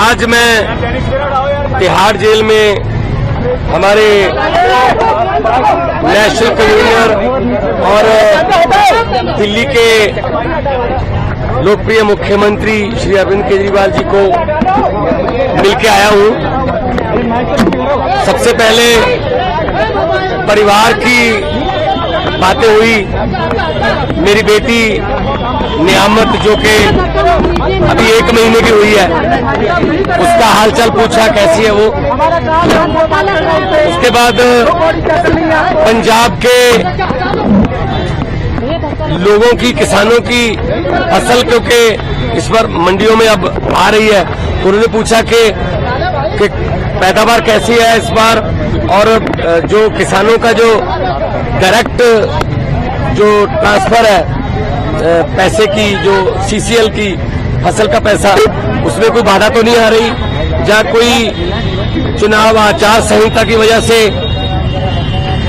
आज मैं तिहाड़ जेल में हमारे नेशनल कन्वीनर और दिल्ली के लोकप्रिय मुख्यमंत्री श्री अरविंद केजरीवाल जी को मिलके आया हूं। सबसे पहले परिवार की बातें हुई। मेरी बेटी नियामत जो कि अभी 1 महीने की हुई है, उसका हालचाल पूछा, कैसी है वो। उसके बाद पंजाब के लोगों की, किसानों की फसल क्योंकि इस बार मंडियों में अब आ रही है, तो उन्होंने पूछा कि पैदावार कैसी है इस बार, और जो किसानों का जो डायरेक्ट जो ट्रांसफर है पैसे की, जो सीसीएल की फसल का पैसा, उसमें कोई बाधा तो नहीं आ रही, या कोई चुनाव आचार संहिता की वजह से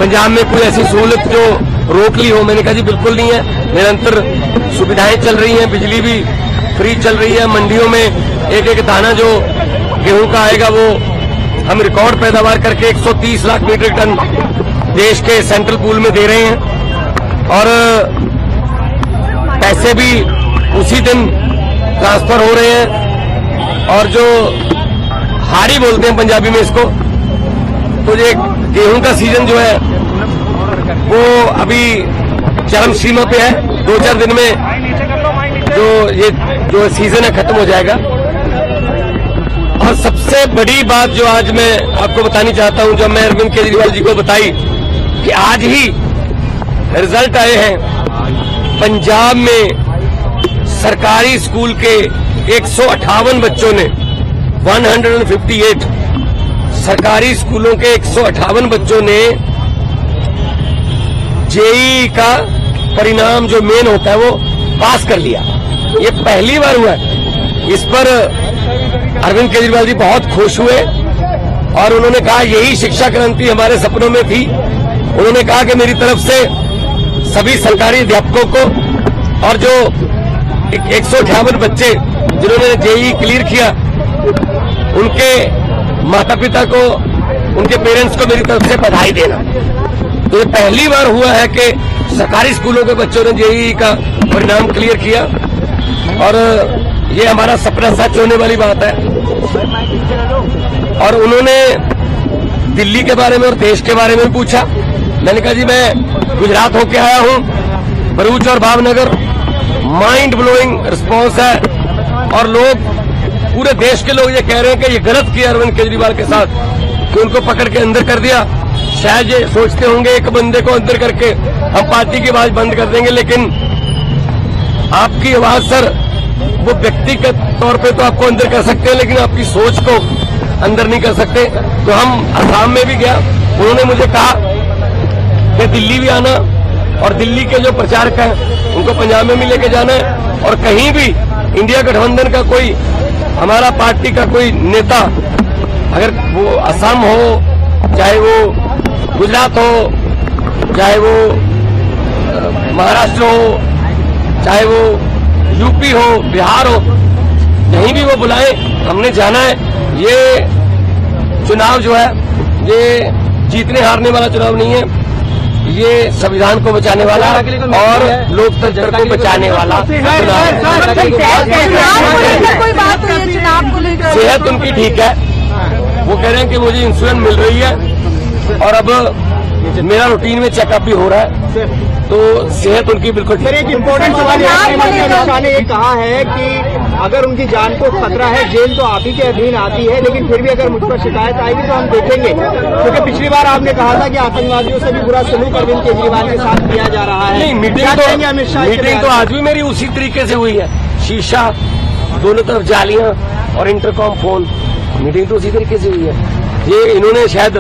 पंजाब में कोई ऐसी सहूलत जो रोक ली हो। मैंने कहा जी बिल्कुल नहीं है, निरंतर सुविधाएं चल रही हैं, बिजली भी फ्री चल रही है, मंडियों में एक एक दाना जो गेहूं का आएगा वो हम रिकॉर्ड पैदावार करके 130 लाख मीट्रिक टन देश के सेंट्रल पूल में दे रहे हैं, और पैसे भी उसी दिन ट्रांसफर हो रहे हैं। और जो हाड़ी बोलते हैं पंजाबी में इसको, तो ये गेहूं का सीजन जो है वो अभी चरम सीमा पे है। 2-4 दिन में जो सीजन है खत्म हो जाएगा। और सबसे बड़ी बात जो आज मैं आपको बतानी चाहता हूं, जब मैं अरविंद केजरीवाल जी को बताई कि आज ही रिजल्ट आए हैं पंजाब में सरकारी स्कूल के 158 बच्चों ने 158 सरकारी स्कूलों के 158 बच्चों ने जेईई का परिणाम जो मेन होता है वो पास कर लिया। ये पहली बार हुआ है। इस पर अरविंद केजरीवाल जी बहुत खुश हुए और उन्होंने कहा यही शिक्षा क्रांति हमारे सपनों में थी। उन्होंने कहा कि मेरी तरफ से सभी सरकारी अध्यापकों को और जो 158 बच्चे जिन्होंने जेईई क्लियर किया, उनके माता पिता को, उनके पेरेंट्स को मेरी तरफ से बधाई देना। तो ये पहली बार हुआ है कि सरकारी स्कूलों के बच्चों ने जेईई का परिणाम क्लियर किया, और ये हमारा सपना सच होने वाली बात है। और उन्होंने दिल्ली के बारे में और देश के बारे में पूछा। मैंने कहा जी मैं गुजरात होके आया हूं, भरूच और भावनगर, माइंड ब्लोइंग रिस्पॉन्स है, और लोग, पूरे देश के लोग ये कह रहे हैं कि ये गलत किया अरविंद केजरीवाल के साथ कि उनको पकड़ के अंदर कर दिया। शायद ये सोचते होंगे एक बंदे को अंदर करके हम पार्टी की आवाज बंद कर देंगे, लेकिन आपकी आवाज सर वो व्यक्तिगत तौर पे तो आपको अंदर कर सकते हैं, लेकिन आपकी सोच को अंदर नहीं कर सकते। तो हम असम में भी गया, उन्होंने मुझे कहा कि दिल्ली भी आना, और दिल्ली के जो प्रचारक हैं उनको पंजाब में भी लेके जाना है, और कहीं भी इंडिया गठबंधन का कोई, हमारा पार्टी का कोई नेता, अगर वो असम हो, चाहे वो गुजरात हो, चाहे वो महाराष्ट्र हो, चाहे वो यूपी हो, बिहार हो, कहीं भी वो बुलाए, हमने जाना है। ये चुनाव जो है ये जीतने हारने वाला चुनाव नहीं है, ये संविधान को बचाने वाला और लोकतंत्र को बचाने वाला चुनाव। सेहत उनकी ठीक है, वो कह रहे हैं कि मुझे इंश्योरेंस मिल रही है, और अब मेरा रूटीन में चेकअप भी हो रहा है, तो सेहत उनकी बिल्कुल ठीक है। एक इम्पोर्टेंट सवाल है, ने ये कहा है कि अगर उनकी जान को खतरा है, जेल तो आप ही के अधीन आती है, लेकिन फिर भी अगर मुझ पर शिकायत आएगी तो हम देखेंगे, क्योंकि पिछली बार आपने कहा था कि आतंकवादियों से भी बुरा सलूक अरविंद केजरीवाल के साथ किया जा रहा है। नहीं, मीटिंग तो आज भी मेरी उसी तरीके से हुई है। शीशा, दोनों तरफ जालियां और इंटरकॉम फोन, मीटिंग तो उसी तरीके से हुई है। ये इन्होंने शायद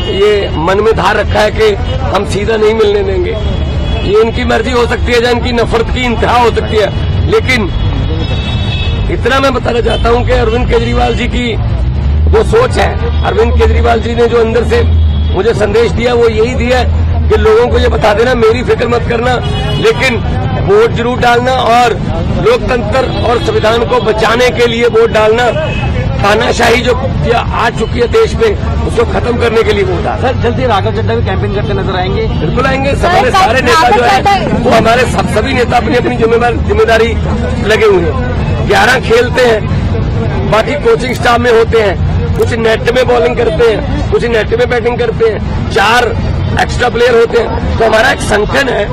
ये मन में धार रखा है कि हम सीधा नहीं मिलने देंगे। ये इनकी मर्जी हो सकती है, या इनकी नफरत की इंतहा हो सकती है, लेकिन इतना मैं बताना चाहता हूं कि अरविंद केजरीवाल जी की जो सोच है, अरविंद केजरीवाल जी ने जो अंदर से मुझे संदेश दिया वो यही दिया कि लोगों को ये बता देना मेरी फिक्र मत करना, लेकिन वोट जरूर डालना और लोकतंत्र और संविधान को बचाने के लिए वोट डालना। तानाशाही जो आ चुकी है देश में, उसको खत्म करने के लिए वोट डाला। सर जल्दी राघव चड्ढा भी कैंपेन करते नजर आएंगे? बिल्कुल आएंगे। हमारे सारे नेता जो है वो हमारे सभी नेता अपनी अपनी जिम्मेदारी लगे हुए हैं। 11 खेलते हैं, बाकी कोचिंग स्टाफ में होते हैं, कुछ नेट में बॉलिंग करते हैं, कुछ नेट में बैटिंग करते हैं, 4 एक्स्ट्रा प्लेयर होते हैं। तो हमारा एक संगठन है,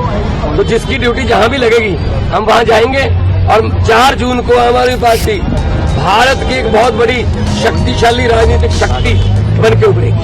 तो जिसकी ड्यूटी जहां भी लगेगी हम वहां जाएंगे। और 4 जून को हमारी पार्टी भारत की एक बहुत बड़ी शक्तिशाली राजनीतिक शक्ति बन के उभरेगी।